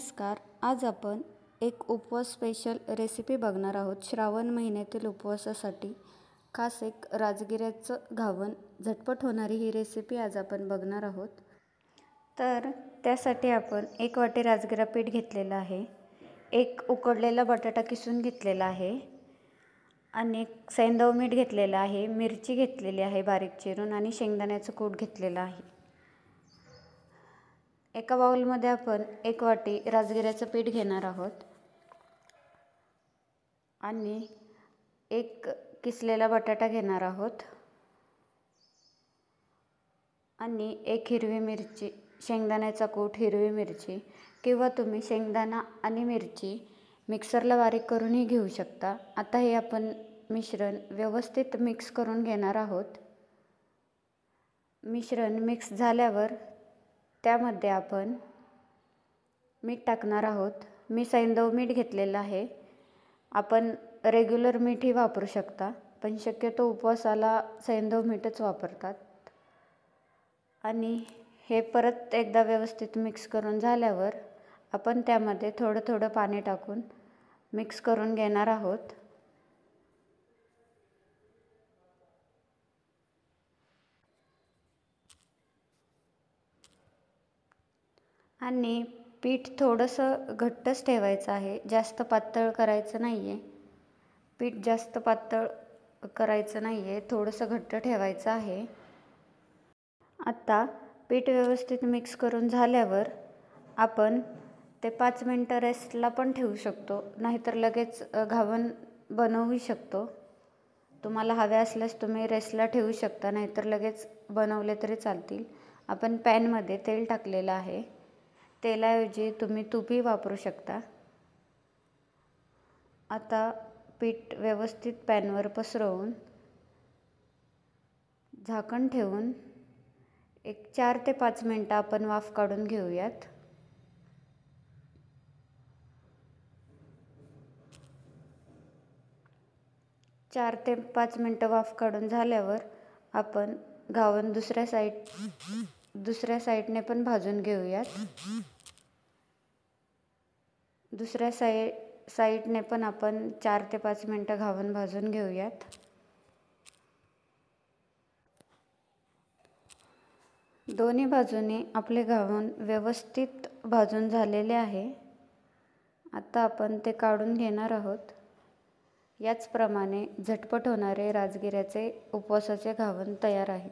नमस्कार. आज आपण एक उपवास स्पेशल रेसिपी बघणार आहोत. श्रावण महिन्यातील उपवासासाठी खास एक राजगिऱ्याचं घावन झटपट होणारी ही रेसिपी आज आपण बघणार आहोत. तर त्यासाठी आपण 1 वाटी राजगिरा पीठ घेतलेलं आहे, एक उकडलेला बटाटा किसून घेतलेला आहे आणि सैंधव मीठ घेतलेलं आहे, मिरची घेतलेली आहे बारीक चिरून आणि शेंगदाण्याचं कूट घेतलेलं आहे. एका बाउलमध्ये आपण 1 वाटी राजगिऱ्याचं पीठ घेणार आहोत आणि एक किसलेला बटाटा घेणार आहोत आणि एक हिरवी मिरची, शेंगदाण्याचा कूट, हिरवी मिरची किंवा तुम्ही शेंगदाणा आणि मिरची मिक्सरला बारीक करूनही घेऊ शकता. आता हे आपण मिश्रण व्यवस्थित मिक्स करून घेणार आहोत. मिश्रण मिक्स झाल्यावर त्यामध्ये आपण मीठ टाकणार आहोत. मी सैंधव मीठ घेतलेलं आहे. आपण रेग्युलर मीठही वापरू शकता, पण शक्यतो उपवासाला सैंधव मीठच वापरतात. आणि हे परत एकदा व्यवस्थित मिक्स करून झाल्यावर आपण त्यामध्ये थोडं थोडं पाणी टाकून मिक्स करून घेणार आहोत. आणि पीठ थोडंसं घट्टच ठेवायचं आहे, जास्त पातळ करायचं नाही आहे. पीठ जास्त पातळ करायचं नाही आहे, थोडंसं घट्ट ठेवायचं आहे. आता पीठ व्यवस्थित मिक्स करून झाल्यावर आपण ते 5 मिनटं रेस्टला पण ठेवू शकतो, नाहीतर लगेच घावन बनवू शकतो. तुम्हाला हवे असल्यास तुम्ही रेस्टला ठेवू शकता, नाहीतर लगेच बनवले तरी चालतील. आपण पॅनमध्ये तेल टाकलेलं आहे. तेलाऐवजी तुम्ही तूपही वापरू शकता. आता पीठ व्यवस्थित पॅनवर पसरवून झाकण ठेवून एक 4 ते 5 मिनटं आपण वाफ काढून घेऊयात. चार ते 5 मिनटं वाफ काढून झाल्यावर आपण घावन दुसऱ्या साईडने पण भाजून घेऊयात. दुसऱ्या साईडने पण आपण 4 ते 5 मिनटं घावन भाजून घेऊयात. दोन्ही बाजूने आपले घावन व्यवस्थित भाजून झालेले आहे. आता आपण ते काढून घेणार आहोत. याचप्रमाणे झटपट होणारे राजगिऱ्याचे उपवासाचे घावन तयार आहे.